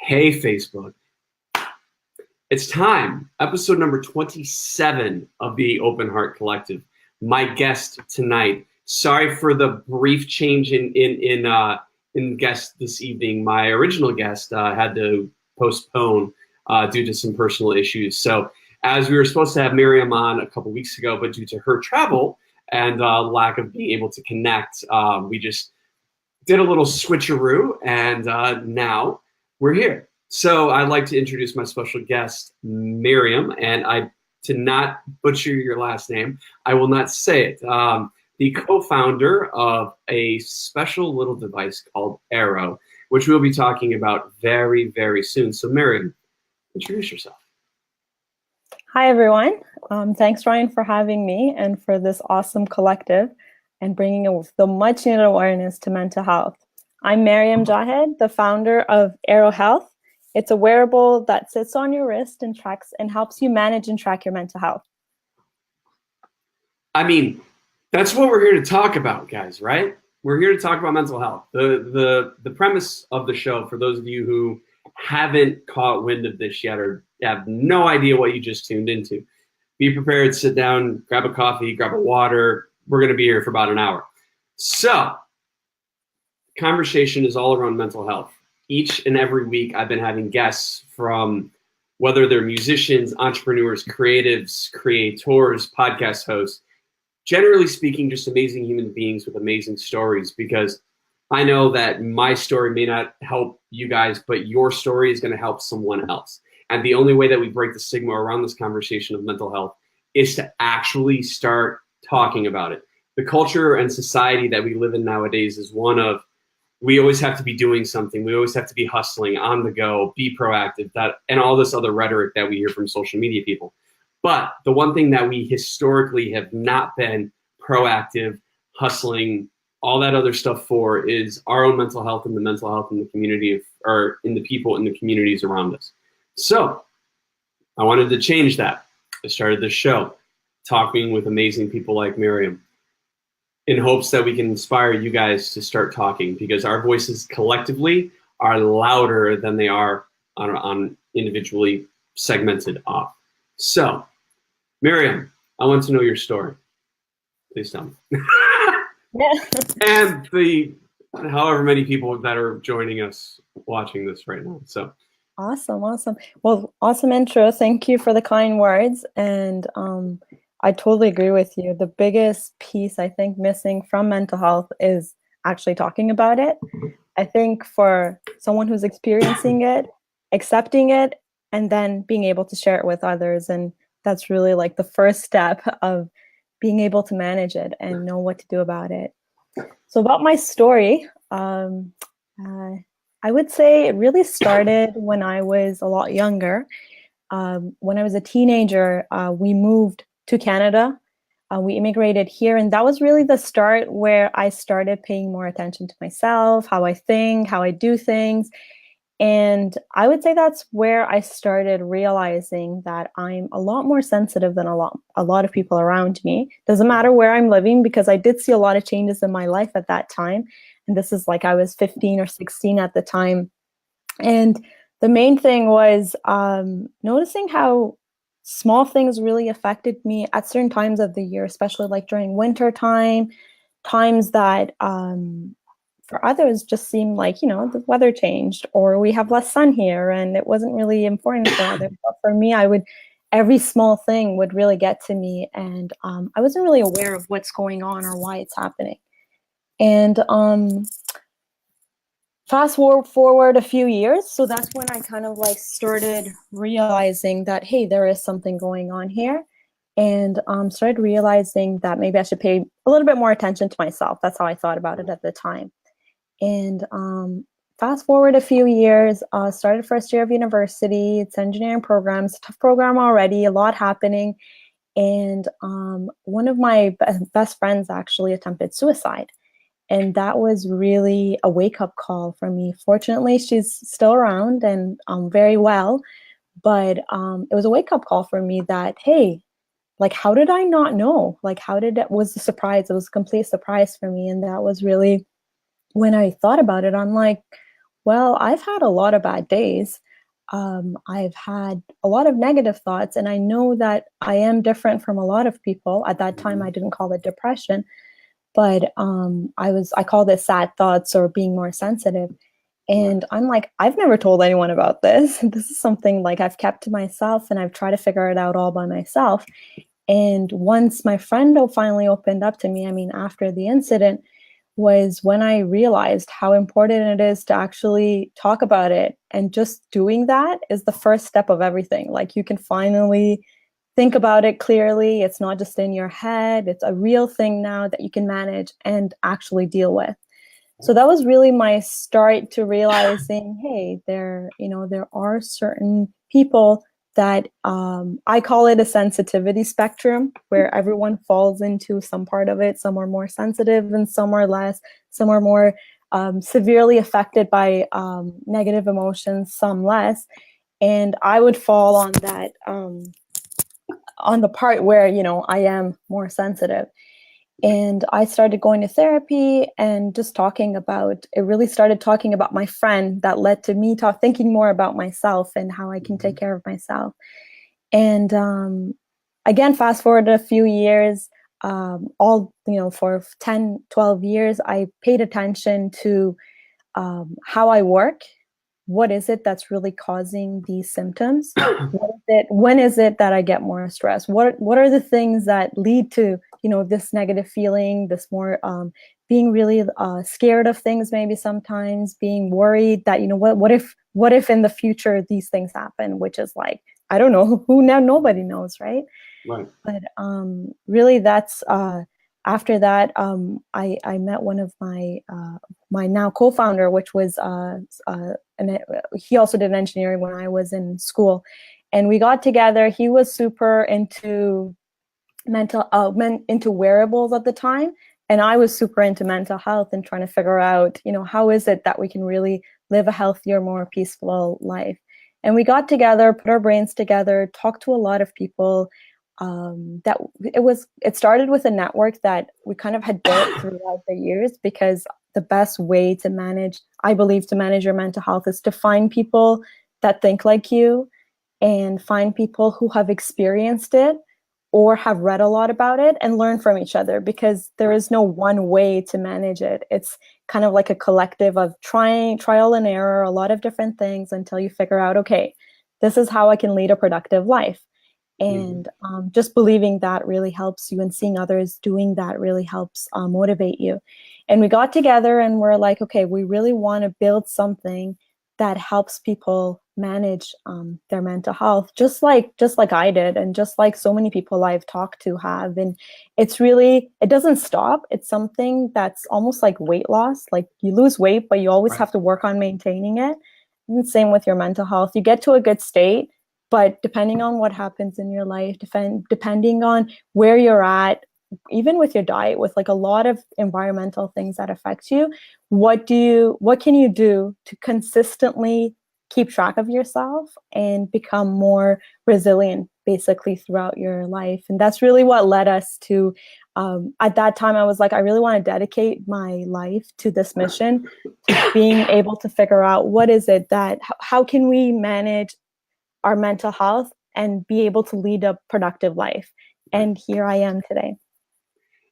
Hey, Facebook. It's time. Episode number 27 of the Open Heart Collective. My guest tonight. Sorry for the brief change in guest this evening. My original guest had to postpone due to some personal issues. So, as we were supposed to have Maryam on a couple weeks ago, but due to her travel and lack of being able to connect, we just did a little switcheroo, and now we're here. So I'd like to introduce my special guest, Maryam, and to not butcher your last name, I will not say it. The co-founder of a special little device called Airo, which we'll be talking about very, very soon. So Maryam, introduce yourself. Hi, everyone. Thanks, Ryan, for having me and for this awesome collective and bringing the much needed awareness to mental health. I'm Maryam Jahed, the founder of Airo Health. It's a wearable that sits on your wrist and tracks and helps you manage and track your mental health. I mean, that's what we're here to talk about, guys, right? We're here to talk about mental health. The premise of the show, for those of you who haven't caught wind of this yet or have no idea what you just tuned into, be prepared, sit down, grab a coffee, grab a water. We're going to be here for about an hour. So, conversation is all around mental health. Each and every week, I've been having guests from whether they're musicians, entrepreneurs, creatives, creators, podcast hosts, generally speaking, just amazing human beings with amazing stories, because I know that my story may not help you guys, but your story is going to help someone else. And the only way that we break the stigma around this conversation of mental health is to actually start talking about it. The culture and society that we live in nowadays is one of, we always have to be doing something. We always have to be hustling, on the go, be proactive, and all this other rhetoric that we hear from social media people. But the one thing that we historically have not been proactive, hustling, all that other stuff for is our own mental health and the mental health in the community or in the people in the communities around us. So I wanted to change that. I started this show talking with amazing people like Maryam, in hopes that we can inspire you guys to start talking, because our voices collectively are louder than they are on individually segmented off. So, Maryam, I want to know your story. Please tell me. And the however many people that are joining us watching this right now. So Awesome. Well, awesome intro. Thank you for the kind words. And I totally agree with you. The biggest piece I think missing from mental health is actually talking about it. I think for someone who's experiencing it, accepting it, and then being able to share it with others. And that's really like the first step of being able to manage it and know what to do about it. So about my story, I would say it really started when I was a lot younger. When I was a teenager, we moved to Canada. We immigrated here, and that was really the start where I started paying more attention to myself, how I think, how I do things. And I would say that's where I started realizing that I'm a lot more sensitive than a lot of people around me. Doesn't matter where I'm living, because I did see a lot of changes in my life at that time. And this is like I was 15 or 16 at the time. And the main thing was noticing how small things really affected me at certain times of the year, especially like during winter time, times that for others just seemed like, the weather changed or we have less sun here and it wasn't really important for others. But for me, every small thing would really get to me, and I wasn't really aware of what's going on or why it's happening. And fast forward a few years, so that's when I kind of like started realizing that, hey, there is something going on here, and started realizing that maybe I should pay a little bit more attention to myself. That's how I thought about it at the time. And fast forward a few years, started first year of university. It's engineering programs, tough program already, a lot happening. And one of my best friends actually attempted suicide. And that was really a wake-up call for me. Fortunately, she's still around and very well. But it was a wake-up call for me that, hey, like, how did I not know? Like, was a surprise. It was a complete surprise for me. And that was really, when I thought about it, I'm like, Well, I've had a lot of bad days. I've had a lot of negative thoughts, and I know that I am different from a lot of people. At that time, I didn't call it depression, but I called it sad thoughts or being more sensitive. And I'm like, I've never told anyone about this. This is something like I've kept to myself, and I've tried to figure it out all by myself. And once my friend finally opened up to me, I mean, after the incident, was when I realized how important it is to actually talk about it. And just doing that is the first step of everything. Like, you can finally think about it clearly. It's not just in your head, it's a real thing now that you can manage and actually deal with. So that was really my start to realizing, hey, there are certain people that I call it a sensitivity spectrum, where everyone falls into some part of it. Some are more sensitive and some are less. Some are more severely affected by negative emotions, some less. And I would fall on that, on the part where, I am more sensitive. And I started going to therapy and just it really started talking about my friend that led to me thinking more about myself and how I can take care of myself. And again, fast forward a few years, for 10, 12 years, I paid attention to how I work. What is it that's really causing these symptoms? When is it that I get more stress? What are the things that lead to, this negative feeling, this more being really scared of things, maybe sometimes being worried that, what if in the future these things happen, which is like, I don't know, who now, nobody knows, right? Right. But really, that's after that, I met one of my now co-founder, which was he also did engineering when I was in school, and we got together. He was super into into wearables at the time, and I was super into mental health and trying to figure out, how is it that we can really live a healthier, more peaceful life. And we got together, put our brains together, talked to a lot of people. It started with a network that we kind of had built throughout the years, because the best way to manage your mental health is to find people that think like you and find people who have experienced it or have read a lot about it and learn from each other, because there is no one way to manage it. It's kind of like a collective of trial and error, a lot of different things until you figure out, okay, this is how I can lead a productive life. And just believing that really helps you, and seeing others doing that really helps motivate you. And we got together and we're like, okay, we really want to build something that helps people manage their mental health, just like I did, and just like so many people I've talked to have. And it doesn't stop. It's something that's almost like weight loss. Like, you lose weight, but you always have to work on maintaining it. And same with your mental health. You get to a good state, but depending on what happens in your life, depending on where you're at, even with your diet, with like a lot of environmental things that affect you, what can you do to consistently keep track of yourself and become more resilient basically throughout your life? And that's really what led us to, at that time, I was like, I really want to dedicate my life to this mission, to being able to figure out how can we manage our mental health and be able to lead a productive life. And here I am today.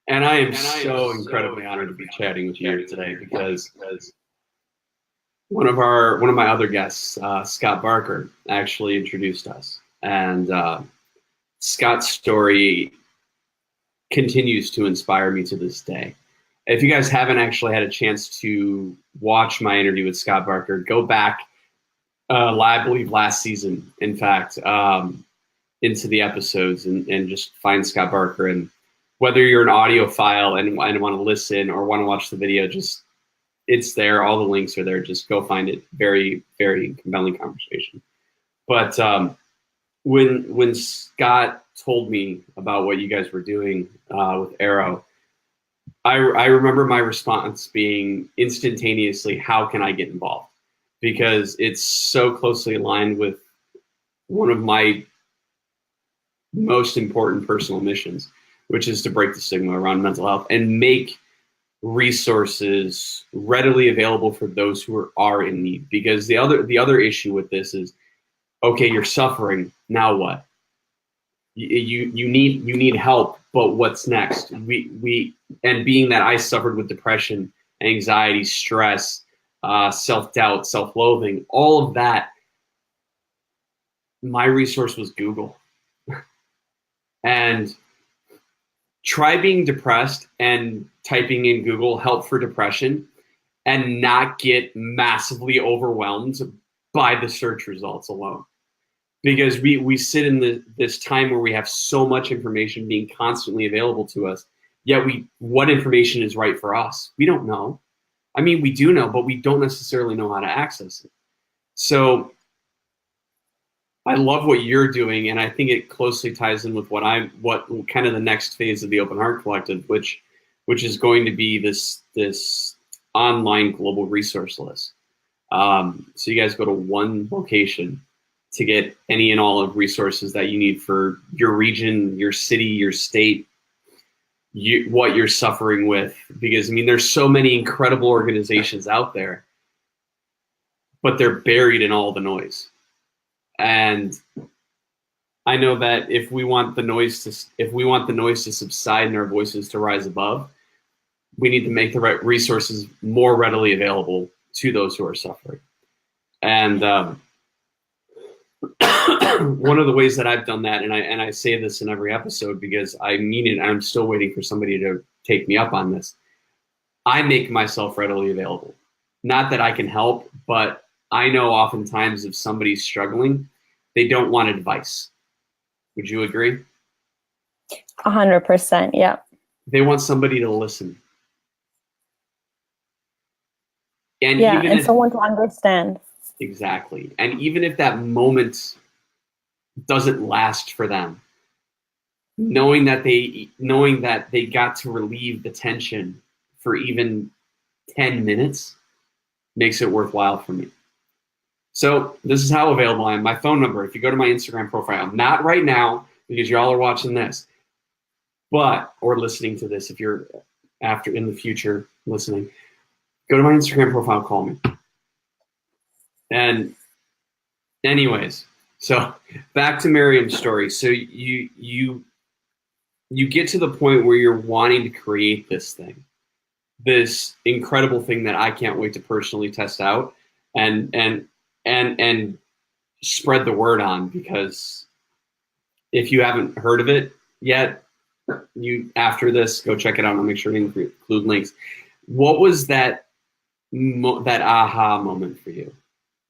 And I am so incredibly honored to be chatting with you here today, because one of my other guests, Scott Barker, actually introduced us. And Scott's story continues to inspire me to this day. If you guys haven't actually had a chance to watch my interview with Scott Barker, go back, I believe last season, in fact, into the episodes and just find Scott Barker. And whether you're an audiophile and want to listen or want to watch the video, it's there. All the links are there. Just go find it. Very, very compelling conversation. But when Scott told me about what you guys were doing with Airo, I remember my response being instantaneously, how can I get involved? Because it's so closely aligned with one of my most important personal missions, which is to break the stigma around mental health and make resources readily available for those who are in need. Because the other issue with this is, okay, you're suffering, now what? You need help, but what's next? And being that I suffered with depression, anxiety, stress, self-doubt, self-loathing, all of that, my resource was Google. And try being depressed and typing in Google help for depression and not get massively overwhelmed by the search results alone. Because we sit in this time where we have so much information being constantly available to us, yet what information is right for us? We don't know. I mean, we do know, but we don't necessarily know how to access it. So I love what you're doing, and I think it closely ties in with what kind of the next phase of the Open Heart Collective, which is going to be this online global resource list. So you guys go to one location to get any and all of resources that you need for your region, your city, your state, what you're suffering with. Because I mean, there's so many incredible organizations out there, but they're buried in all the noise. And I know that if we want the noise to subside and our voices to rise above, we need to make the right resources more readily available to those who are suffering. And one of the ways that I've done that, and I say this in every episode because I mean it, I'm still waiting for somebody to take me up on this. I make myself readily available. Not that I can help, but I know oftentimes if somebody's struggling, they don't want advice. Would you agree? 100%, yeah. They want somebody to listen. And someone to understand. Exactly. And even if that moment doesn't last for them, knowing that they got to relieve the tension for even 10 minutes makes it worthwhile for me. So this is how available I am. My phone number, if you go to my Instagram profile, not right now because y'all are watching this, or listening to this if you're in the future listening, go to my Instagram profile, call me. And anyways, so back to Maryam's story. So you get to the point where you're wanting to create this incredible thing that I can't wait to personally test out and spread the word on, because if you haven't heard of it yet, after this, go check it out. I'll make sure to include links. What was that aha moment for you?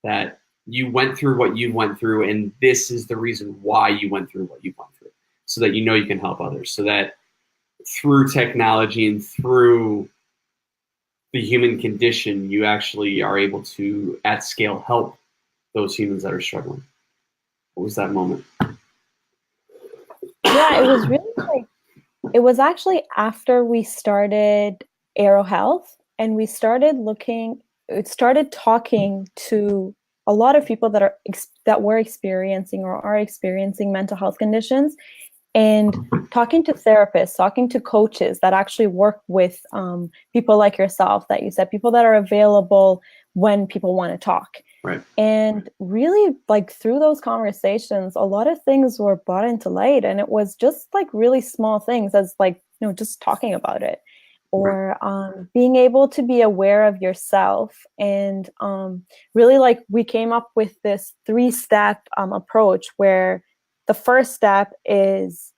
That you went through what you went through, and this is the reason why you went through what you went through, so that you can help others, so that through technology and through the human condition, you actually are able to, at scale, help those humans that are struggling. What was that moment? Yeah, it was really it was actually after we started Airo Health, and we started talking to a lot of people that were experiencing or are experiencing mental health conditions, and talking to therapists, talking to coaches that actually work with people like yourself, that you said, people that are available when people want to talk. Right. And really, through those conversations, a lot of things were brought into light, and it was just really small things, as just talking about it, or being able to be aware of yourself. And really, we came up with this 3-step approach, where the first step is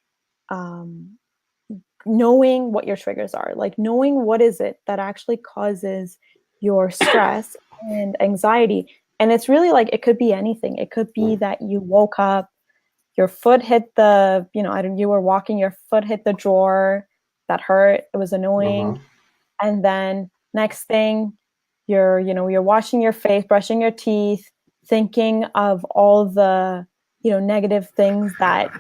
knowing what your triggers are, knowing what is it that actually causes your stress and anxiety. And it's really it could be anything. It could be that you woke up, your foot hit you were walking, your foot hit the drawer, that hurt, it was annoying. And then next thing, you're washing your face, brushing your teeth, thinking of all the, negative things that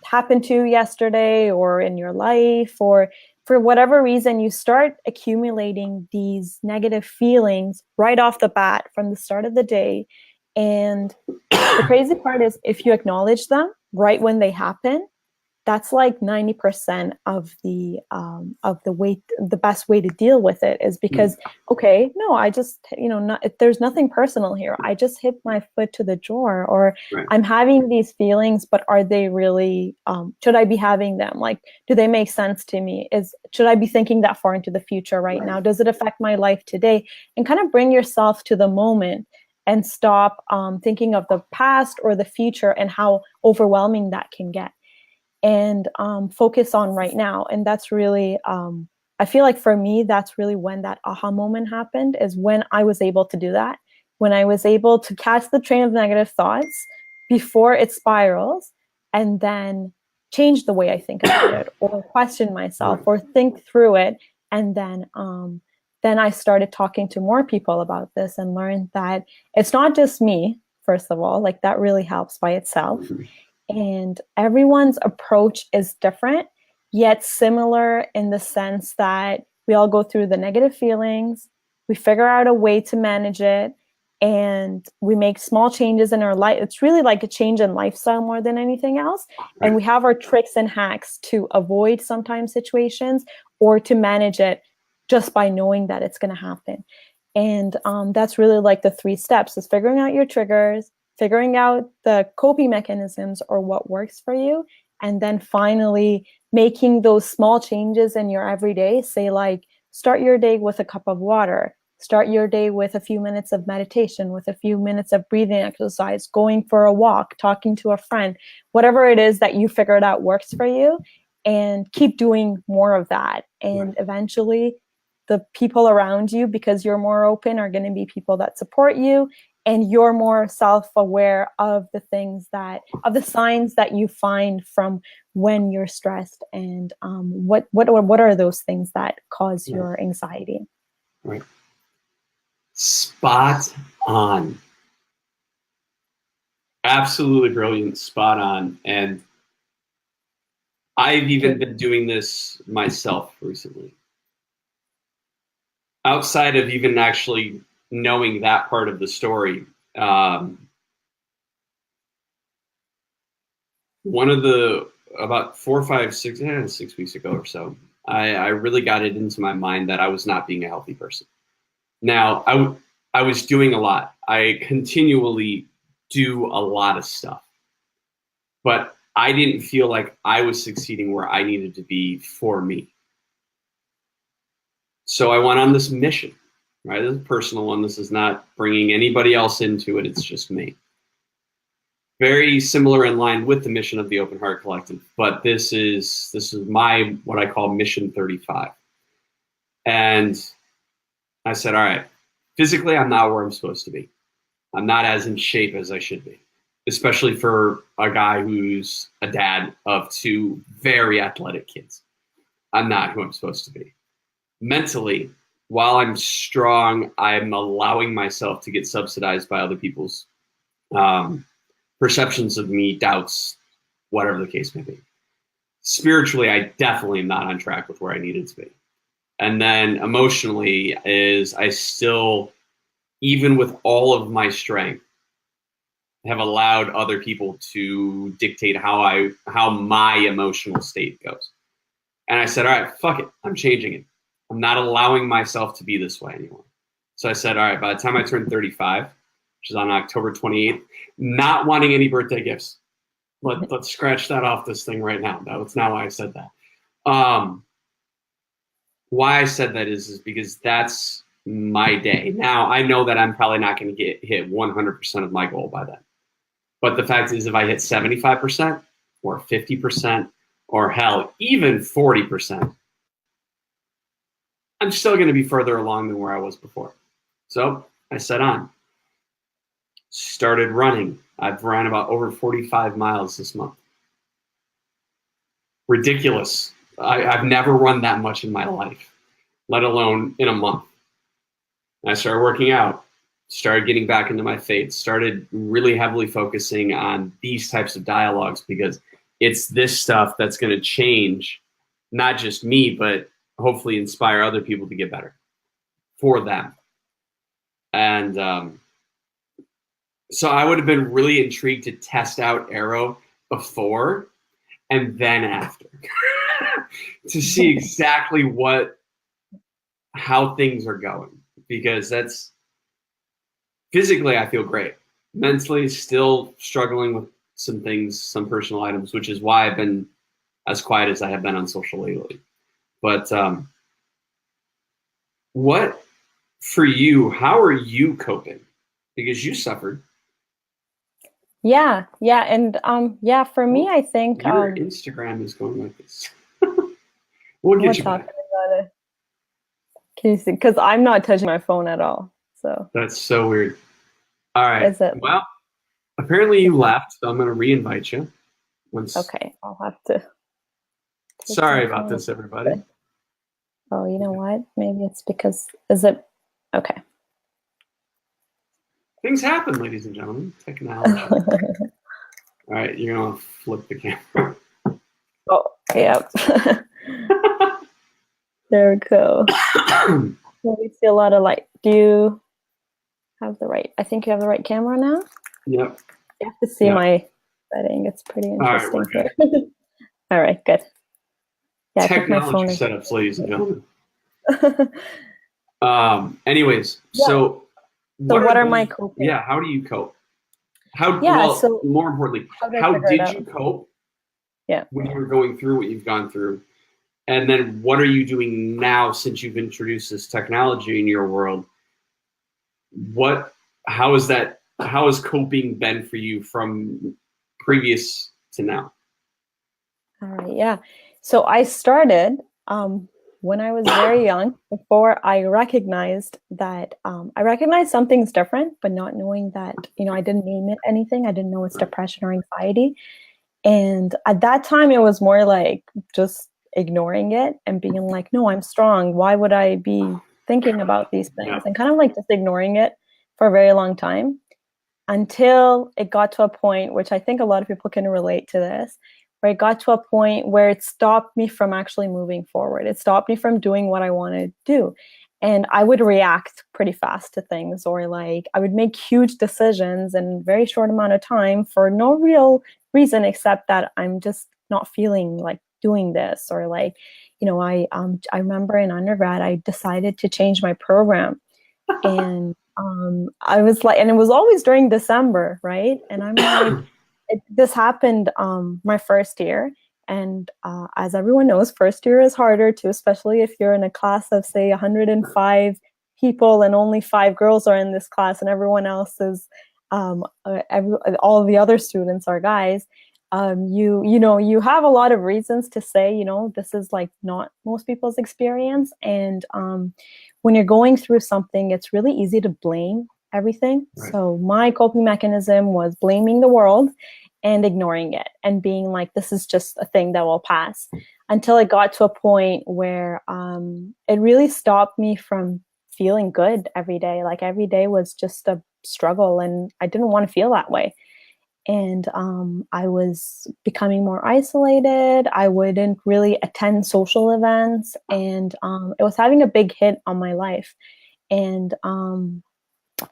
happened to you yesterday or in your life, or for whatever reason, you start accumulating these negative feelings right off the bat from the start of the day. And the crazy part is, if you acknowledge them right when they happen, that's like 90% of the way, the best way to deal with it is because, okay, no, I just, there's nothing personal here. I just hit my foot to the drawer, or Right. I'm having these feelings, but are they really, should I be having them? Like, do they make sense to me? Should I be thinking that far into the future right now? Does it affect my life today? And kind of bring yourself to the moment and stop thinking of the past or the future and how overwhelming that can get. And focus on right now. And that's really, I feel like for me, that's really when that aha moment happened, is when I was able to do that, when I was able to catch the train of negative thoughts before it spirals, and then change the way I think about it, or question myself, or think through it. And then I started talking to more people about this and learned that it's not just me, first of all, like that really helps by itself. And everyone's approach is different, yet similar in the sense that we all go through the negative feelings, we figure out a way to manage it, and we make small changes in our life. It's really like a change in lifestyle more than anything else. Right. And we have our tricks and hacks to avoid sometimes situations or to manage it just by knowing that it's going to happen. And that's really like the 3 steps: is figuring out your triggers, figuring out the coping mechanisms or what works for you, and then finally making those small changes in your everyday. Say, like, start your day with a cup of water, start your day with a few minutes of meditation, with a few minutes of breathing exercise, going for a walk, talking to a friend, whatever it is that you figured out works for you, and keep doing more of that. And eventually the people around you, because you're more open, are going to be people that support you, and you're more self-aware of the signs that you find from when you're stressed, and what are those things that cause your anxiety. Right. Spot on. Absolutely brilliant. Spot on. And I've even been doing this myself recently. Outside of even actually knowing that part of the story, one of the, about 6 weeks ago or so, I really got it into my mind that I was not being a healthy person. Now, I was doing a lot. I continually do a lot of stuff, but I didn't feel like I was succeeding where I needed to be for me. So I went on this mission, right? This is a personal one. This is not bringing anybody else into it. It's just me. Very similar in line with the mission of the Open Heart Collective, but this is my, what I call Mission 35. And I said, all right, physically, I'm not where I'm supposed to be. I'm not as in shape as I should be, especially for a guy who's a dad of 2 very athletic kids. I'm not who I'm supposed to be. Mentally, while I'm strong, I'm allowing myself to get subsidized by other people's perceptions of me, doubts, whatever the case may be. Spiritually, I definitely am not on track with where I needed to be. And then emotionally, is I still, even with all of my strength, have allowed other people to dictate how my emotional state goes. And I said, all right, fuck it. I'm changing it. I'm not allowing myself to be this way anymore. So I said, all right, by the time I turn 35, which is on October 28th, not wanting any birthday gifts. Let's scratch that off this thing right now. That's not why I said that. Why I said that is because that's my day. Now, I know that I'm probably not going to hit 100% of my goal by then. But the fact is, if I hit 75% or 50% or hell, even 40%, I'm still going to be further along than where I was before. So I set on. Started running. I've ran about over 45 miles this month. Ridiculous. I've never run that much in my life, let alone in a month. I started working out, started getting back into my faith, started really heavily focusing on these types of dialogues, because it's this stuff that's going to change not just me, but hopefully inspire other people to get better for them. And so I would have been really intrigued to test out Airo before. and then after to see exactly how things are going, because that's physically I feel great. Mentally still struggling with some things, some personal items, which is why I've been as quiet as I have been on social lately. But what for you, how are you coping? Because you suffered. Yeah. And for me, I think your Instagram is going like this. We'll get you back. About it. Can you see? Because I'm not touching my phone at all. So that's so weird. All right. Is it? Well, apparently you left, so I'm going to re-invite you. Okay, I'll have to. Sorry about this, everybody. Oh, you know what? Maybe it's because, is it? Okay. Things happen, ladies and gentlemen. Technology. All right, you're going to flip the camera. Oh, yep. There we go. We see a lot of light. Do you have the right? I think you have the right camera now. Yep. You have to see my setting. It's pretty interesting. All right, all right, good. Yeah, technology setups, ladies and gentlemen. Anyways, so what are my coping? Yeah, how do you cope? More importantly, how did you cope? Yeah. When you were going through what you've gone through, and then what are you doing now since you've introduced this technology in your world? How has coping been for you from previous to now? All right, yeah. So I started when I was very young, before I recognized that I recognized something's different, but not knowing that, I didn't name it anything. I didn't know it's depression or anxiety. And at that time, it was more like just ignoring it and being like, no, I'm strong. Why would I be thinking about these things? Yeah. And kind of like just ignoring it for a very long time, until it got to a point, which I think a lot of people can relate to this, where it got to a point where it stopped me from actually moving forward. It stopped me from doing what I wanted to do. And I would react pretty fast to things, or like I would make huge decisions in a very short amount of time for no real reason except that I'm just not feeling like doing this. Or like, I remember in undergrad, I decided to change my program. And I was like, and it was always during December, right? And I'm like, this happened my first year. And as everyone knows, first year is harder too, especially if you're in a class of, say, 105 people and only 5 girls are in this class and everyone else is, all the other students are guys. You have a lot of reasons to say, this is like not most people's experience. And when you're going through something, it's really easy to blame everything. Right. So my coping mechanism was blaming the world and ignoring it and being like, this is just a thing that will pass, until it got to a point where it really stopped me from feeling good every day. Like every day was just a struggle and I didn't want to feel that way. And I was becoming more isolated. I wouldn't really attend social events, and it was having a big hit on my life. And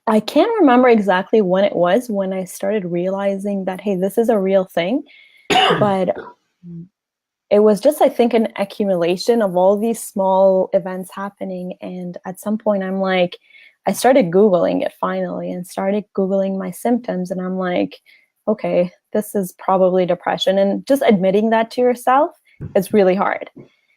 I can't remember exactly when it was when I started realizing that, hey, this is a real thing. But it was just, I think, an accumulation of all these small events happening. And at some point, I'm like, I started Googling it finally and started Googling my symptoms. And I'm like, okay, this is probably depression. And just admitting that to yourself is really hard.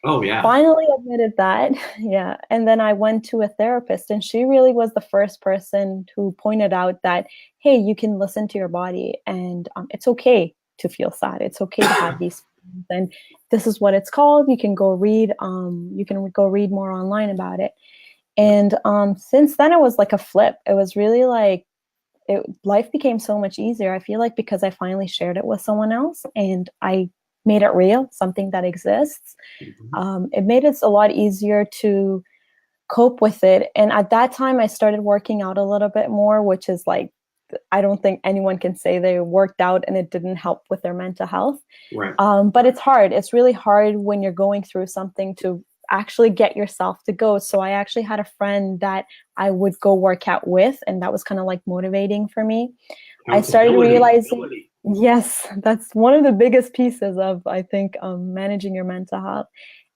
Oh, yeah. Finally admitted that. Yeah. And then I went to a therapist, and she really was the first person who pointed out that, hey, you can listen to your body, and it's okay to feel sad. It's okay to have these feelings, and this is what it's called. You can go read more online about it. And since then, it was like a flip. It was really like, life became so much easier. I feel like because I finally shared it with someone else and I made it real, something that exists. Mm-hmm. It made it a lot easier to cope with it. And at that time, I started working out a little bit more, which is like, I don't think anyone can say they worked out and it didn't help with their mental health. Right. But it's hard. It's really hard when you're going through something to actually get yourself to go. So I actually had a friend that I would go work out with, and that was kind of like motivating for me. I started realizing Yes, that's one of the biggest pieces of, I think, managing your mental health.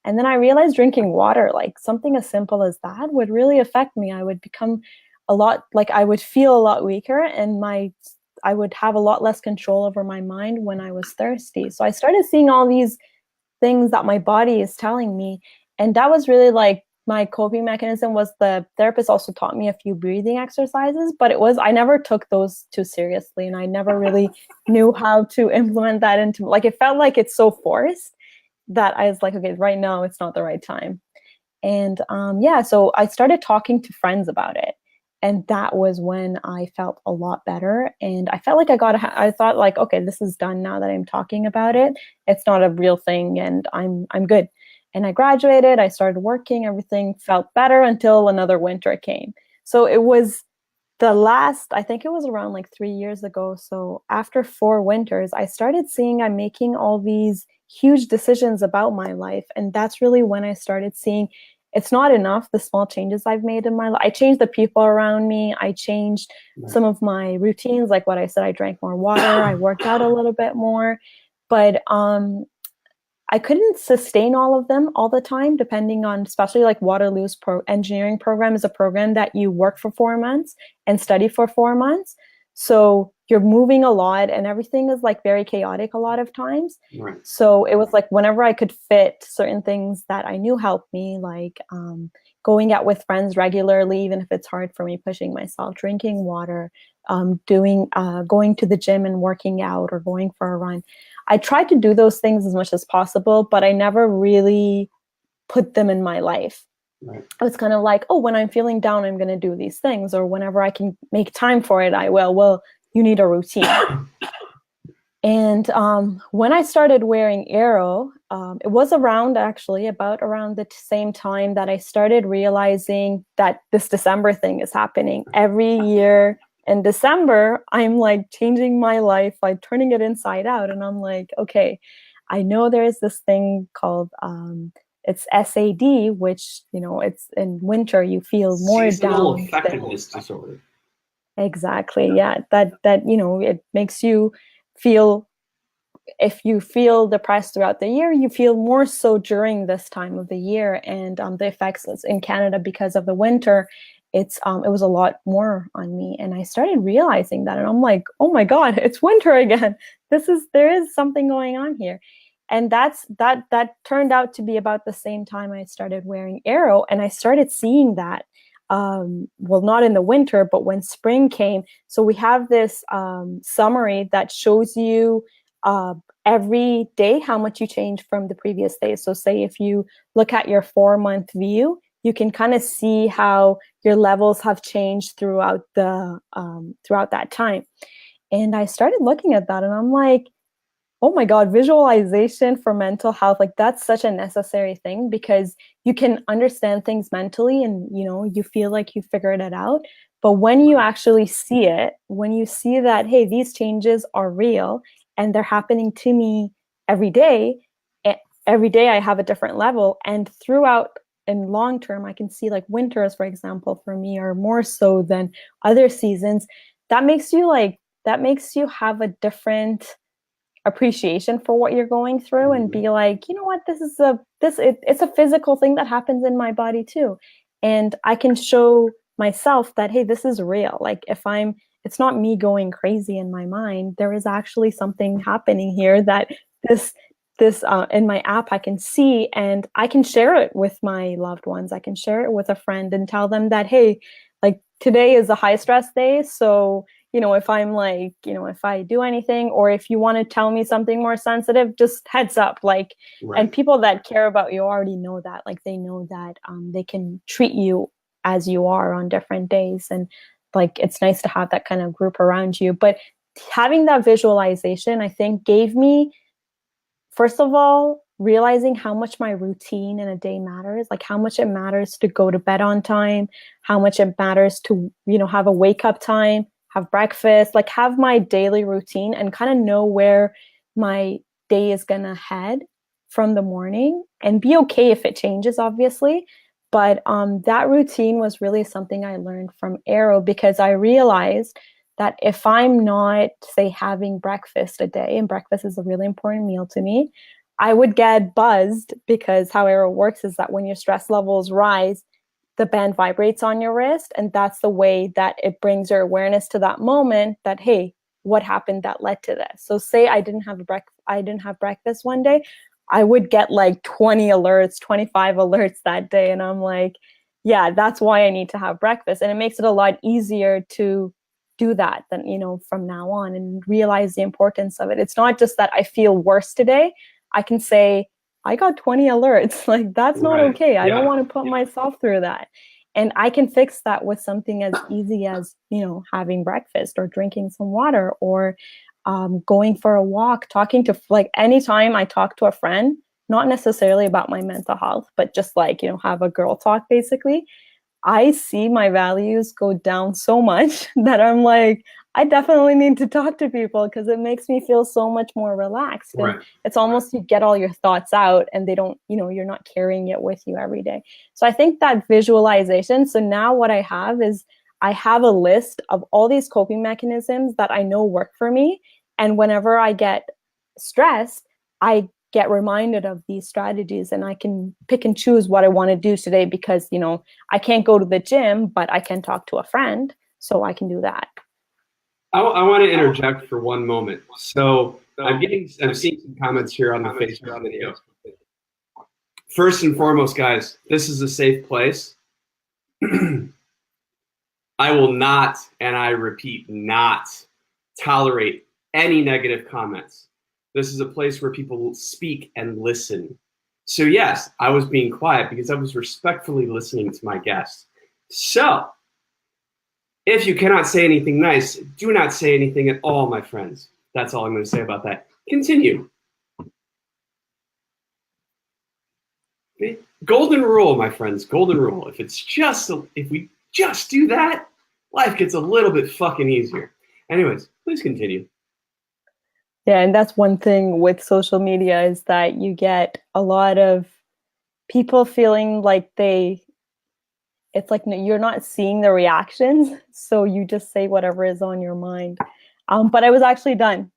And then I realized drinking water, like something as simple as that, would really affect me. I would become a lot, like I would feel a lot weaker, and I would have a lot less control over my mind when I was thirsty. So I started seeing all these things that my body is telling me. And that was really like my coping mechanism. Was the therapist also taught me a few breathing exercises, but I never took those too seriously, and I never really knew how to implement that into, like, it felt like it's so forced that I was like, okay, right now it's not the right time. And yeah, so I started talking to friends about it. And that was when I felt a lot better. And I felt like I thought like, okay, this is done now that I'm talking about it. It's not a real thing, and I'm good. And I graduated, I started working, everything felt better until another winter came. So it was I think it was around like 3 years ago. So after 4 winters, I started seeing I'm making all these huge decisions about my life. And that's really when I started seeing it's not enough, the small changes I've made in my life. I changed the people around me. I changed some of my routines. Like what I said, I drank more water. I worked out a little bit more. But I couldn't sustain all of them all the time, depending on, especially like Waterloo's engineering program is a program that you work for 4 months and study for 4 months. So you're moving a lot, and everything is like very chaotic a lot of times. Right. So it was like whenever I could fit certain things that I knew helped me, like going out with friends regularly, even if it's hard for me, pushing myself, drinking water, going to the gym and working out, or going for a run. I tried to do those things as much as possible, but I never really put them in my life. Right. It's kind of like, oh, when I'm feeling down, I'm going to do these things, or whenever I can make time for it, I will. Well, you need a routine. And when I started wearing Airo, it was about around the same time that I started realizing that this December thing is happening every year. In December, I'm like changing my life, like turning it inside out. And I'm like, okay, I know there is this thing called it's SAD, which, it's in winter, you feel more Seasonal down. effectiveness disorder. Exactly. Yeah. It makes you feel, if you feel depressed throughout the year, you feel more so during this time of the year. And the effects in Canada because of the winter, it was a lot more on me. And I started realizing that, and I'm like, oh my God, it's winter again. There is something going on here. And that turned out to be about the same time I started wearing Airo, and I started seeing that. Well, not in the winter, but when spring came. So we have this summary that shows you every day how much you change from the previous day. So say if you look at your 4-month view, you can kind of see how your levels have changed throughout that time. And I started looking at that, and I'm like, oh my God, visualization for mental health, like that's such a necessary thing, because you can understand things mentally and, you feel like you figured it out. But when you actually see it, when you see that, hey, these changes are real and they're happening to me every day, every day I have a different level. And throughout in long term, I can see like winters, for example, for me are more so than other seasons. That makes you have a different appreciation for what you're going through, and be like, you know what, it's a physical thing that happens in my body too. And I can show myself that, hey, this is real. Like it's not me going crazy in my mind. There is actually something happening here that this in my app I can see, and I can share it with my loved ones. I can share it with a friend and tell them that, hey, like today is a high stress day. So if I'm like, if I do anything, or if you want to tell me something more sensitive, just heads up. Like, Right. And people that care about you already know that. Like, they know that they can treat you as you are on different days. And like, it's nice to have that kind of group around you. But having that visualization, I think, gave me, first of all, realizing how much my routine in a day matters, like how much it matters to go to bed on time, how much it matters to, have a wake up time, have breakfast, like have my daily routine, and kind of know where my day is going to head from the morning, and be okay if it changes, obviously. But that routine was really something I learned from Airo, because I realized that if I'm not, say, having breakfast a day, and breakfast is a really important meal to me, I would get buzzed, because how Airo works is that when your stress levels rise, the band vibrates on your wrist, and that's the way that it brings your awareness to that moment that, hey, what happened that led to this? So say I didn't have breakfast one day, I would get like 20 alerts, 25 alerts that day, and I'm like, yeah, that's why I need to have breakfast. And it makes it a lot easier to do that than, from now on, and realize the importance of it. It's not just that I feel worse today. I can say, I got 20 alerts. Like, that's not okay. I don't want to put myself through that. And I can fix that with something as easy as, having breakfast or drinking some water, or going for a walk, talking to, like, anytime I talk to a friend, not necessarily about my mental health, but just like, have a girl talk, basically. I see my values go down so much that I'm like, I definitely need to talk to people, because it makes me feel so much more relaxed. And it's almost you get all your thoughts out, and they don't, you're not carrying it with you every day. So I think that visualization. So now what I have is I have a list of all these coping mechanisms that I know work for me. And whenever I get stressed, I get reminded of these strategies, and I can pick and choose what I want to do today, because, I can't go to the gym, but I can talk to a friend, so I can do that. I want to interject for one moment. So I'm seeing some comments here on the Facebook video. First and foremost, guys, this is a safe place. I will not, and I repeat, not tolerate any negative comments. This is a place where people will speak and listen. So yes, I was being quiet because I was respectfully listening to my guests. So if you cannot say anything nice, do not say anything at all, my friends. That's all I'm going to say about that. Continue. Okay. Golden rule, my friends, golden rule. If we just do that, life gets a little bit fucking easier. Anyways, please continue. Yeah, and that's one thing with social media, is that you get a lot of people feeling like it's like you're not seeing the reactions, so you just say whatever is on your mind. But I was actually done.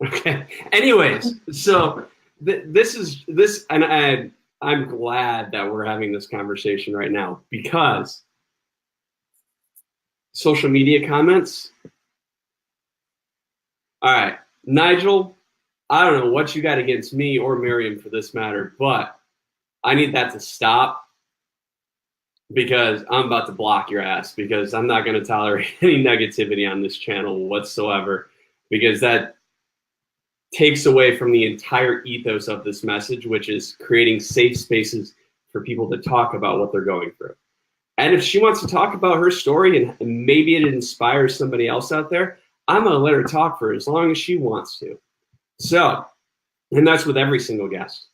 Okay. Anyways, so this, and I'm glad that we're having this conversation right now, because social media comments. All right. Nigel, I don't know what you got against me or Maryam for this matter, but I need that to stop, because I'm about to block your ass, because I'm not going to tolerate any negativity on this channel whatsoever, because that takes away from the entire ethos of this message, which is creating safe spaces for people to talk about what they're going through. And if she wants to talk about her story and maybe it inspires somebody else out there, I'm going to let her talk for as long as she wants to. So, and that's with every single guest.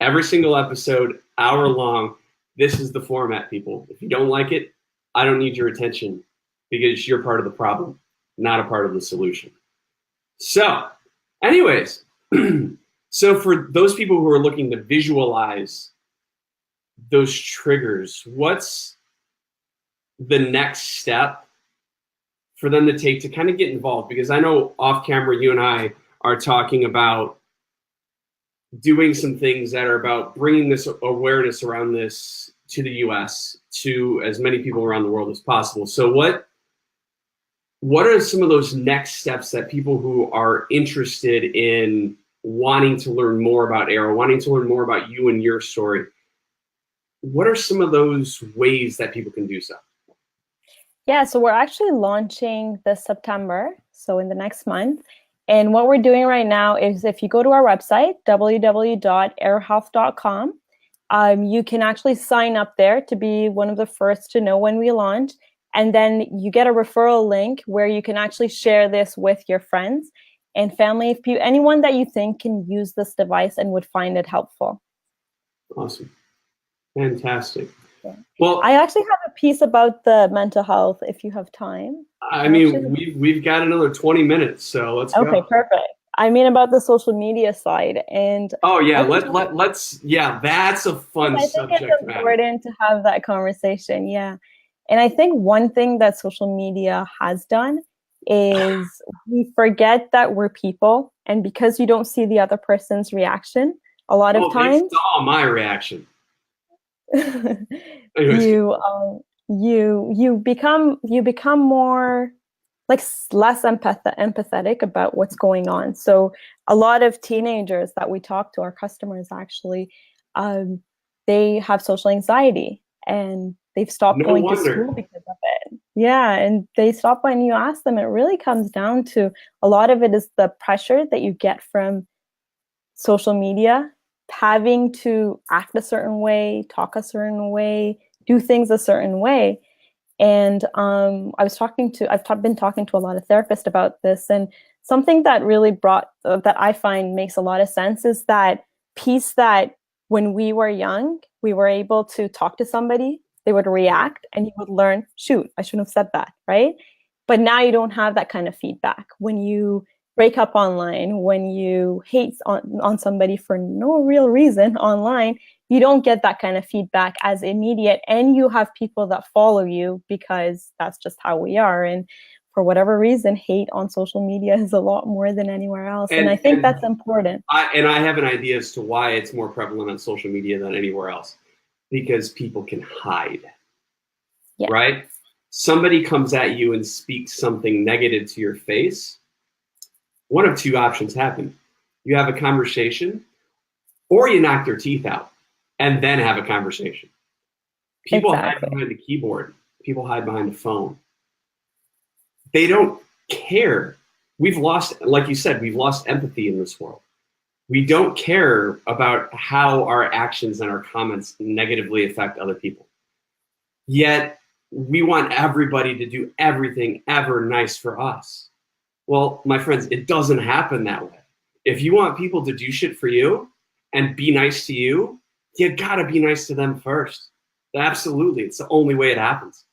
Every single episode, hour long. This is the format, people. If you don't like it, I don't need your attention, because you're part of the problem, not a part of the solution. So, anyways, so for those people who are looking to visualize those triggers, what's the next step for them to take to kind of get involved? Because I know off camera, you and I are talking about doing some things that are about bringing this awareness around this to the US, to as many people around the world as possible. So what are some of those next steps that people who are interested in wanting to learn more about Airo, wanting to learn more about you and your story, what are some of those ways that people can do so? Yeah, so we're actually launching this September, so in the next month. And what we're doing right now is, if you go to our website, www.airohealth.com, you can actually sign up there to be one of the first to know when we launch. And then you get a referral link where you can actually share this with your friends and family, anyone that you think can use this device and would find it helpful. Awesome. Fantastic. Yeah. Well, I actually have a piece about the mental health if you have time. I mean, we've got another 20 minutes, so let's go. Okay, perfect. I mean, about the social media side, and oh yeah, let's that's a fun subject. I think it's important to have that conversation. Yeah, and I think one thing that social media has done is we forget that we're people, and because you don't see the other person's reaction a lot of times, they saw my reaction. you become more like less empathetic about what's going on. So a lot of teenagers that we talk to, our customers actually, they have social anxiety and they've stopped going to school because of it. Yeah, and they stop when you ask them. It really comes down to a lot of it is the pressure that you get from social media, having to act a certain way, talk a certain way, do things a certain way. And I've been talking to a lot of therapists about this, and something that really that I find makes a lot of sense is that piece that when we were young, we were able to talk to somebody, they would react, and you would learn, shoot, I shouldn't have said that, right? But now you don't have that kind of feedback. When you break up online, when you hate on somebody for no real reason online, you don't get that kind of feedback as immediate, and you have people that follow you because that's just how we are. And for whatever reason, hate on social media is a lot more than anywhere else. And I think that's important. I have an idea as to why it's more prevalent on social media than anywhere else. Because people can hide, right? Somebody comes at you and speaks something negative to your face. One of two options happen. You have a conversation, or you knock their teeth out and then have a conversation. People hide behind the keyboard. People hide behind the phone. They don't care. We've lost, like you said, we've lost empathy in this world. We don't care about how our actions and our comments negatively affect other people. Yet, we want everybody to do everything ever nice for us. Well, my friends, it doesn't happen that way. If you want people to do shit for you and be nice to you, you gotta be nice to them first. Absolutely, it's the only way it happens.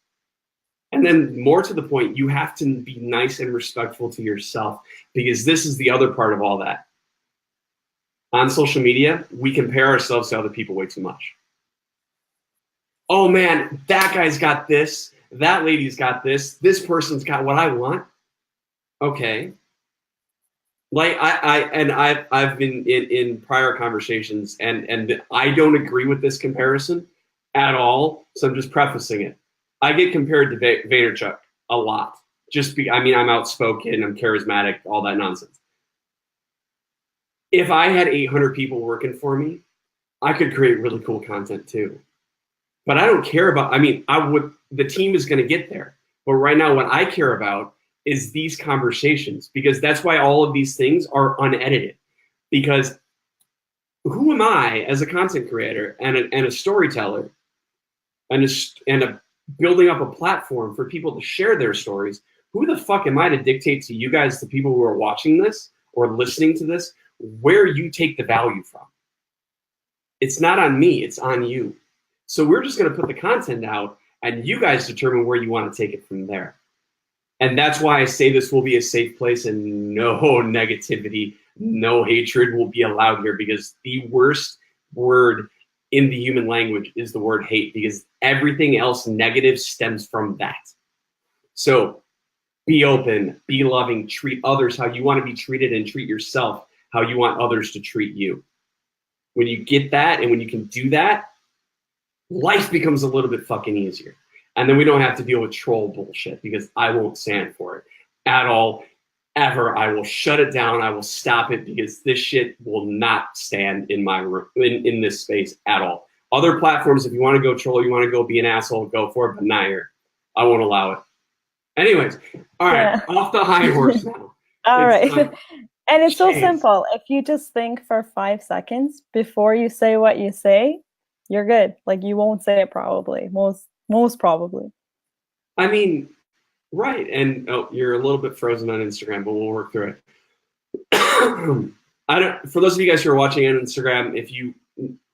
And then more to the point, you have to be nice and respectful to yourself, because this is the other part of all that. On social media, we compare ourselves to other people way too much. Oh man, that guy's got this, that lady's got this person's got what I want. Okay. Like I've been in prior conversations and I don't agree with this comparison at all. So I'm just prefacing it. I get compared to Vaynerchuk a lot. I'm outspoken, I'm charismatic, all that nonsense. If I had 800 people working for me, I could create really cool content too. But I don't care about, the team is going to get there. But right now, what I care about is these conversations, because that's why all of these things are unedited. Because who am I as a content creator and a storyteller and building up a platform for people to share their stories? Who the fuck am I to dictate to you guys, the people who are watching this or listening to this, where you take the value from? It's not on me, it's on you. So we're just going to put the content out and you guys determine where you want to take it from there. And that's why I say this will be a safe place and no negativity, no hatred will be allowed here, because the worst word in the human language is the word hate, because everything else negative stems from that. So be open, be loving, treat others how you want to be treated, and treat yourself how you want others to treat you. When you get that and when you can do that, life becomes a little bit fucking easier. And then we don't have to deal with troll bullshit, because I won't stand for it at all, ever. I will shut it down. I will stop it, because this shit will not stand in my room, in this space at all. Other platforms, if you want to go troll, you want to go be an asshole, go for it, but not here. I won't allow it. Anyways, all right, off the high horse now. All right. And it's so simple. If you just think for 5 seconds before you say what you say, you're good. Like, you won't say it probably, most probably. I mean, right. And you're a little bit frozen on Instagram, but we'll work through it. For those of you guys who are watching on Instagram, if you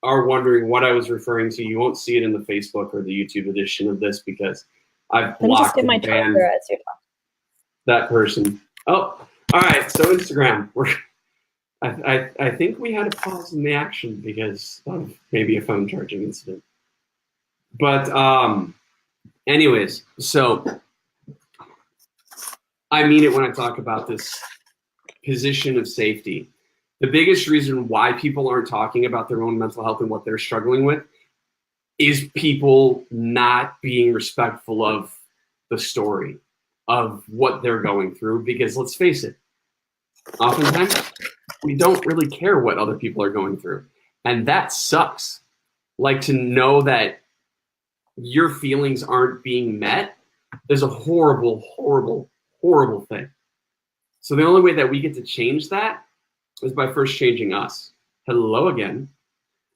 are wondering what I was referring to, you won't see it in the Facebook or the YouTube edition of this, because I've blocked and banned that person. Oh, all right. So Instagram, I think we had a pause in the action because of maybe a phone charging incident. But anyways, so I mean it when I talk about this position of safety. The biggest reason why people aren't talking about their own mental health and what they're struggling with is people not being respectful of the story of what they're going through. Because let's face it, oftentimes we don't really care what other people are going through. And that sucks. Like, to know that your feelings aren't being met is a horrible, horrible, horrible thing. So the only way that we get to change that is by first changing us. Hello again.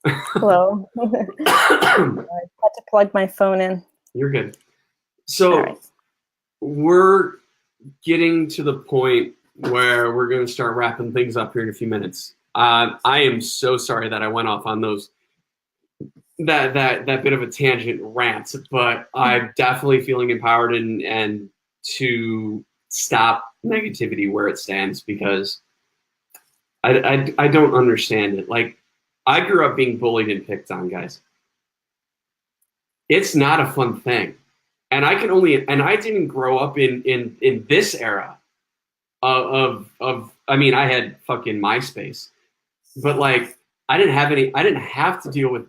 Hello. I had to plug my phone in. You're good. So right. We're getting to the point where we're going to start wrapping things up here in a few minutes. I am so sorry that I went off on that bit of a tangent rant, but I'm definitely feeling empowered and to stop negativity where it stands, because I don't understand it. Like, I grew up being bullied and picked on, guys. It's not a fun thing. And I didn't grow up in this era of I mean, I had fucking MySpace, but like, I didn't have to deal with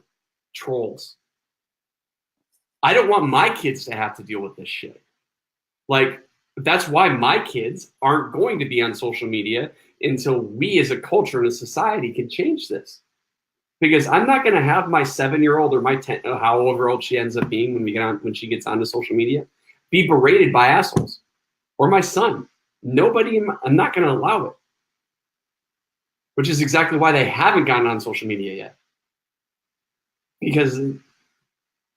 trolls. I don't want my kids to have to deal with this shit. Like, that's why my kids aren't going to be on social media until we as a culture and a society can change this. Because I'm not going to have my 7-year-old or my 10, however old she ends up being when she gets onto social media, be berated by assholes, or my son. I'm not going to allow it. Which is exactly why they haven't gotten on social media yet. Because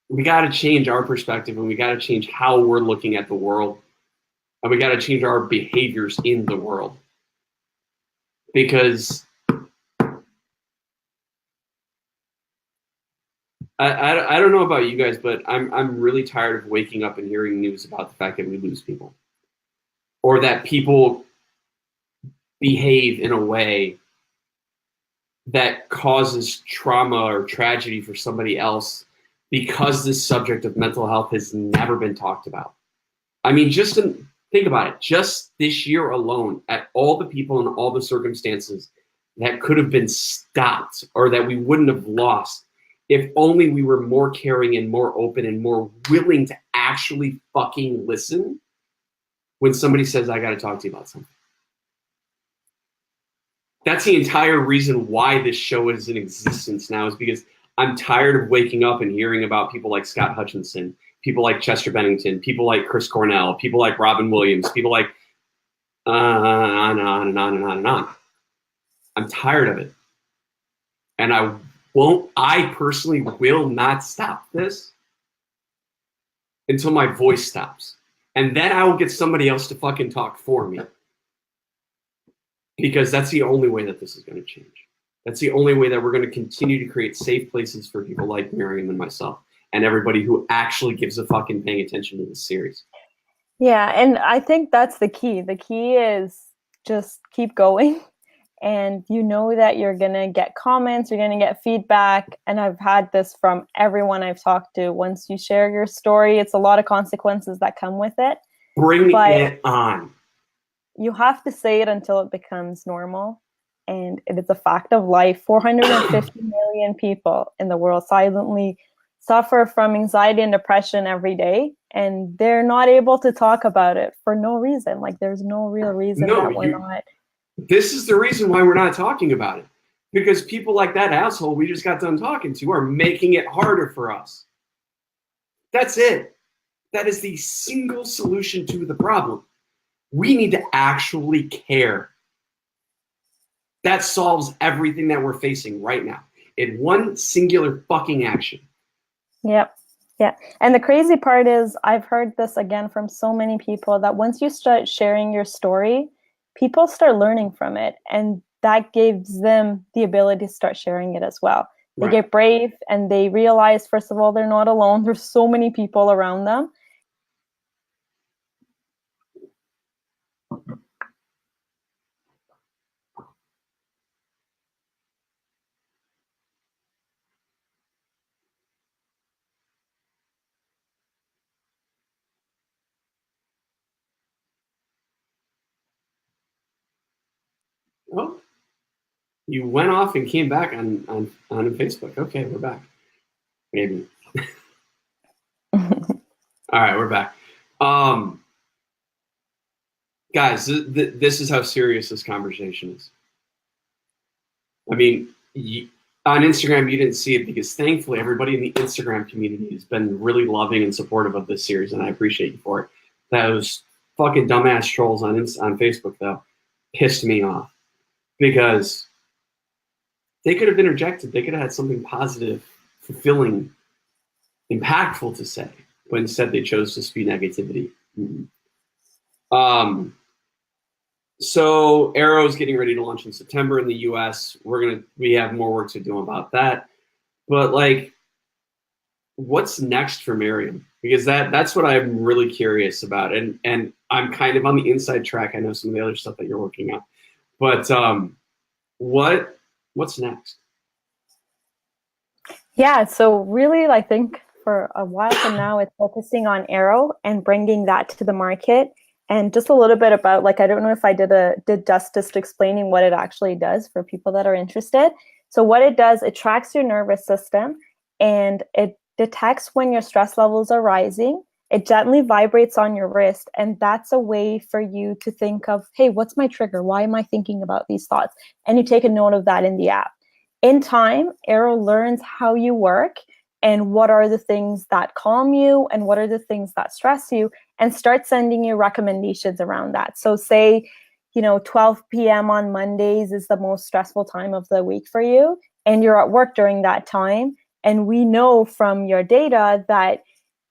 we got to change our perspective, and we got to change how we're looking at the world, and we got to change our behaviors in the world. Because I don't know about you guys, but I'm really tired of waking up and hearing news about the fact that we lose people, or that people behave in a way that causes trauma or tragedy for somebody else, because this subject of mental health has never been talked about. I mean, think about it. Just this year alone, at all the people and all the circumstances that could have been stopped, or that we wouldn't have lost, if only we were more caring and more open and more willing to actually fucking listen when somebody says, I got to talk to you about something. That's the entire reason why this show is in existence now, is because I'm tired of waking up and hearing about people like Scott Hutchinson, people like Chester Bennington, people like Chris Cornell, people like Robin Williams, people like on and on and on and on and on. I'm tired of it. And I personally will not stop this until my voice stops. And then I will get somebody else to fucking talk for me. Because that's the only way that this is going to change. That's the only way that we're going to continue to create safe places for people like Maryam and myself, and everybody who actually gives a fucking paying attention to this series. Yeah, and I think that's the key. The key is just keep going. And you know that you're going to get comments, you're going to get feedback. And I've had this from everyone I've talked to. Once you share your story, it's a lot of consequences that come with it. Bring it on. You have to say it until it becomes normal. And it is a fact of life. 450 million people in the world silently suffer from anxiety and depression every day. And they're not able to talk about it for no reason. Like, there's no real reason that we're not. This is the reason why we're not talking about it. Because people like that asshole we just got done talking to are making it harder for us. That's it. That is the single solution to the problem. We need to actually care. That solves everything that we're facing right now in one singular fucking action. Yep. Yeah. And the crazy part is, I've heard this again from so many people, that once you start sharing your story, people start learning from it. And that gives them the ability to start sharing it as well. They get brave, and they realize, first of all, they're not alone. There's so many people around them. Oh, you went off and came back on Facebook. Okay, we're back. Maybe. All right, we're back. Guys, this is how serious this conversation is. I mean, on Instagram, you didn't see it because thankfully everybody in the Instagram community has been really loving and supportive of this series, and I appreciate you for it. Those fucking dumbass trolls on Facebook, though, pissed me off because they could have interjected. They could have had something positive, fulfilling, impactful to say, but instead they chose to spew negativity. So Airo is getting ready to launch in September in the US. We have more work to do about that. But like, what's next for Maryam? Because that's what I'm really curious about. And I'm kind of on the inside track. I know some of the other stuff that you're working on. But what's next? Yeah, so really, I think for a while from now, it's focusing on Airo and bringing that to the market. And just a little bit about, like, I don't know if I did justice to explaining what it actually does for people that are interested. So what it does, it tracks your nervous system and it detects when your stress levels are rising. It gently vibrates on your wrist. And that's a way for you to think of, hey, what's my trigger? Why am I thinking about these thoughts? And you take a note of that in the app. In time, Airo learns how you work and what are the things that calm you and what are the things that stress you, and start sending you recommendations around that. So say, 12 p.m. on Mondays is the most stressful time of the week for you, and you're at work during that time. And we know from your data that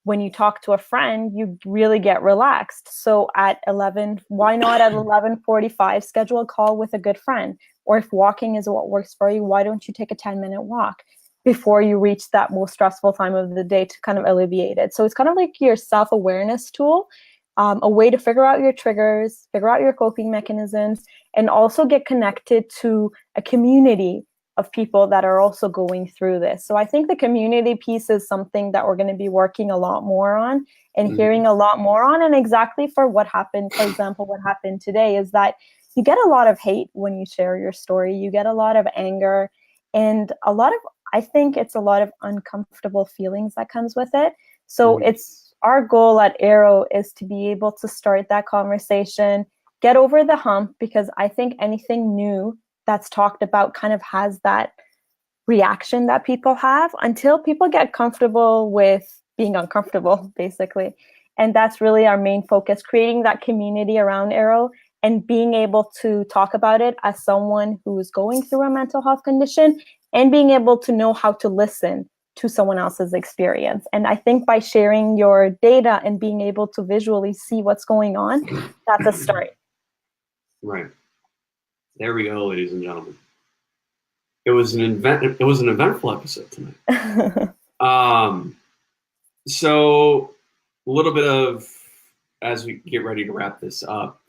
when you talk to a friend, you really get relaxed. So at 11, why not at 11:45 schedule a call with a good friend? Or if walking is what works for you, why don't you take a 10-minute walk before you reach that most stressful time of the day to kind of alleviate it? So it's kind of like your self-awareness tool, a way to figure out your triggers, figure out your coping mechanisms, and also get connected to a community of people that are also going through this. So I think the community piece is something that we're going to be working a lot more on and hearing a lot more on. And exactly for what happened, for example, what happened today is that you get a lot of hate when you share your story. You get a lot of anger and I think it's a lot of uncomfortable feelings that comes with it. So it's our goal at Airo is to be able to start that conversation, get over the hump, because I think anything new that's talked about kind of has that reaction that people have until people get comfortable with being uncomfortable, basically. And that's really our main focus, creating that community around Airo and being able to talk about it as someone who is going through a mental health condition and being able to know how to listen to someone else's experience. And I think by sharing your data and being able to visually see what's going on, that's a start. Right. There we go, ladies and gentlemen. It was an eventful episode tonight. So a little bit of, as we get ready to wrap this up,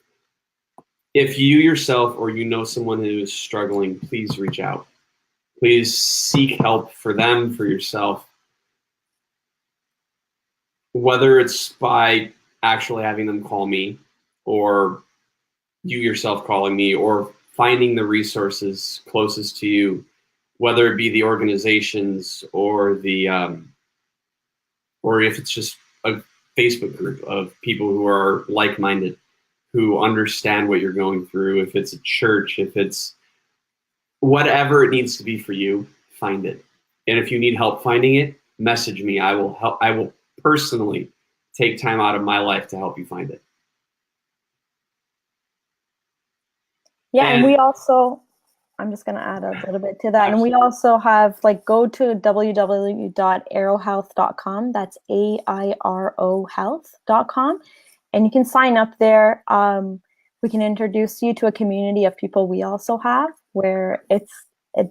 if you yourself or someone who is struggling, please reach out. Please seek help for them, for yourself. Whether it's by actually having them call me or you yourself calling me or finding the resources closest to you, whether it be the organizations or or if it's just a Facebook group of people who are like-minded, who understand what you're going through. If it's a church, if it's whatever it needs to be for you, find it. And if you need help finding it, message me. I will help. I will personally take time out of my life to help you find it. Yeah, and we also, I'm just going to add a little bit to that. Absolutely. And we also have, go to www.airohealth.com. That's AIRO health.com. And you can sign up there. We can introduce you to a community of people we also have where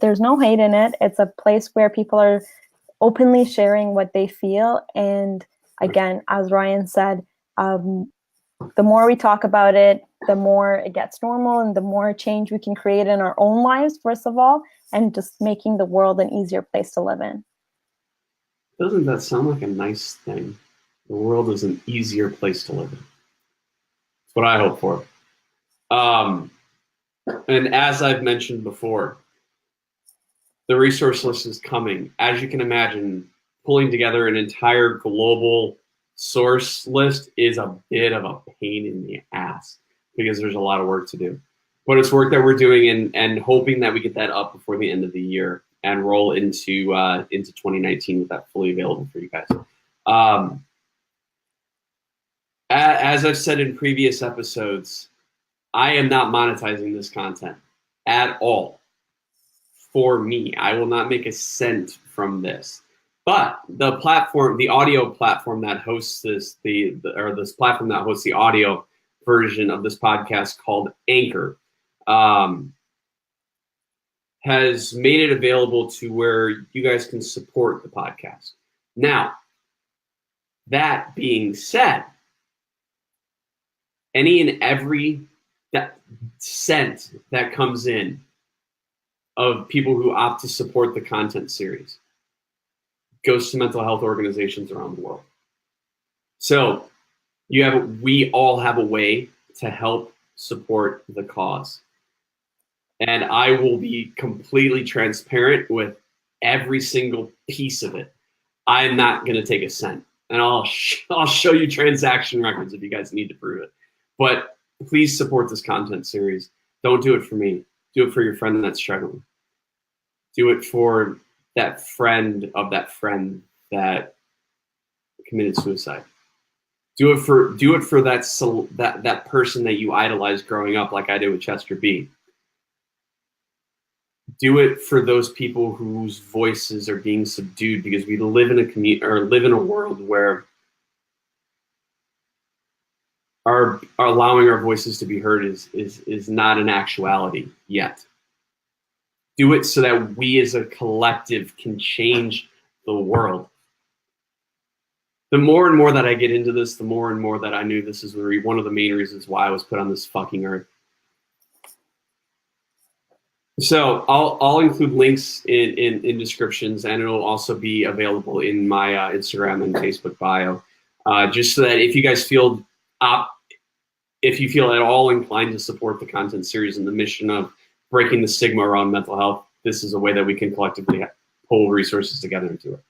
there's no hate in it. It's a place where people are openly sharing what they feel. And again, as Ryan said, the more we talk about it, the more it gets normal and the more change we can create in our own lives, first of all, and just making the world an easier place to live in. Doesn't that sound like a nice thing? The world is an easier place to live in. That's what I hope for. And as I've mentioned before, the resource list is coming. As you can imagine, pulling together an entire global source list is a bit of a pain in the ass because there's a lot of work to do. But it's work that we're doing and hoping that we get that up before the end of the year and roll into 2019 with that fully available for you guys. As I've said in previous episodes, I am not monetizing this content at all. For me, I will not make a cent from this. But the platform, the audio platform that hosts this, this platform that hosts the audio version of this podcast called Anchor, has made it available to where you guys can support the podcast. Now, that being said, any and every cent that comes in of people who opt to support the content series goes to mental health organizations around the world. So we all have a way to help support the cause. And I will be completely transparent with every single piece of it. I'm not going to take a cent. And I'll show you transaction records if you guys need to prove it. But please support this content series. Don't do it for me. Do it for your friend that's struggling. Do it for that friend of that friend that committed suicide. Do it for that person that you idolized growing up, like I did with Chester B. Do it for those people whose voices are being subdued because we live in a world where our allowing our voices to be heard is not an actuality yet. Do it so that we as a collective can change the world. The more and more that I get into this, the more and more that I knew this is one of the main reasons why I was put on this fucking earth. So I'll include links in descriptions, and it'll also be available in my Instagram and Facebook bio, just so that if you guys feel at all inclined to support the content series and the mission of breaking the stigma around mental health, this is a way that we can collectively pull resources together into it.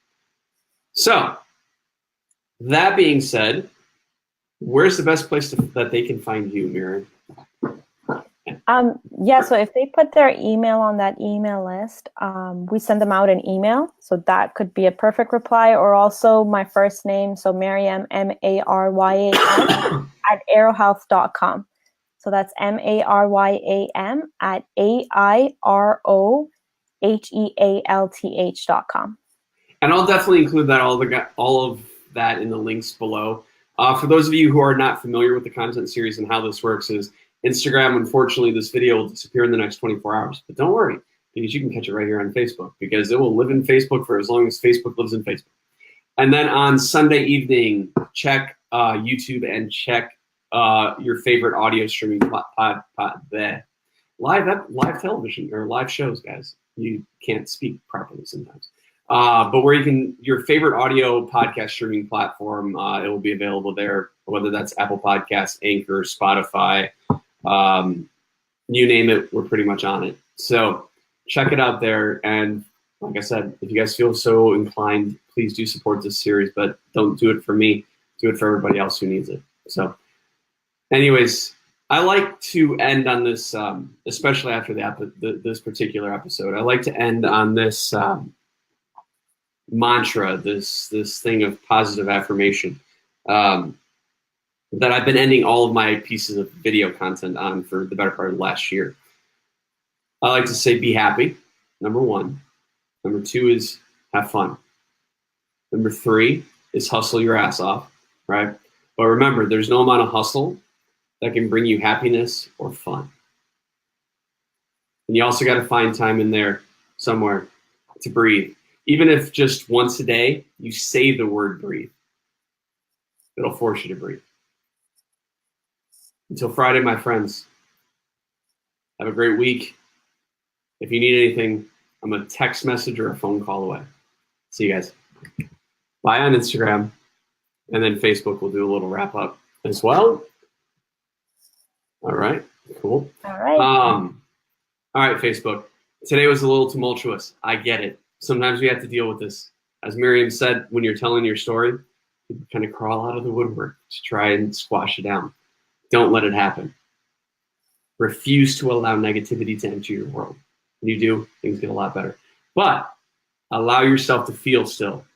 So, that being said, where's the best place that they can find you, Maryam? So if they put their email on that email list, we send them out an email. So that could be a perfect reply, or also my first name, so Maryam, Maryam, at airohealth.com. So that's Maryam at airohealth.com. And I'll definitely include all of that in the links below. For those of you who are not familiar with the content series and how this works is Instagram, unfortunately, this video will disappear in the next 24 hours. But don't worry, because you can catch it right here on Facebook, because it will live in Facebook for as long as Facebook lives in Facebook. And then on Sunday evening, check YouTube and check your favorite audio streaming live television or live shows, guys. You can't speak properly sometimes. But your favorite audio podcast streaming platform, it will be available there, whether that's Apple Podcasts, Anchor, Spotify, you name it, we're pretty much on it. So check it out there. And like I said, if you guys feel so inclined, please do support this series, but don't do it for me. Do it for everybody else who needs it. So anyways, I like to end on this, especially after this particular episode, I like to end on this mantra, this thing of positive affirmation that I've been ending all of my pieces of video content on for the better part of the last year. I like to say, be happy, number one. Number two is have fun. Number three is hustle your ass off, right? But remember, there's no amount of hustle that can bring you happiness or fun. And you also got to find time in there somewhere to breathe. Even if just once a day you say the word breathe, it'll force you to breathe. Until Friday, my friends, have a great week. If you need anything, I'm a text message or a phone call away. See you guys. Bye on Instagram. And then Facebook will do a little wrap up as well. All right, cool. All right. All right, Facebook. Today was a little tumultuous. I get it. Sometimes we have to deal with this. As Maryam said, when you're telling your story, people kind of crawl out of the woodwork to try and squash it down. Don't let it happen. Refuse to allow negativity to enter your world. When you do, things get a lot better. But allow yourself to feel still.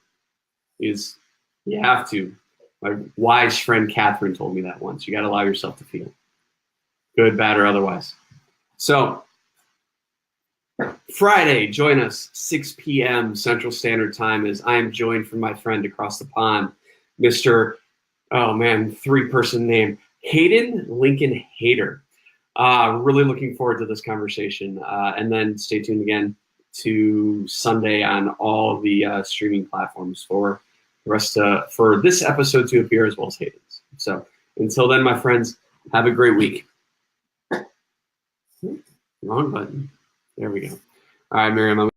Because you have to. My wise friend Catherine told me that once. You got to allow yourself to feel. Good, bad, or otherwise. So, Friday, join us, 6 p.m. Central Standard Time, as I am joined from my friend across the pond, Mr. Oh man, 3-person name, Hayden Lincoln Hader. Really looking forward to this conversation. And then stay tuned again to Sunday on all the streaming platforms for the rest for this episode to appear, as well as Hayden's. So until then, my friends, have a great week. Wrong button. There we go. All right, Maryam.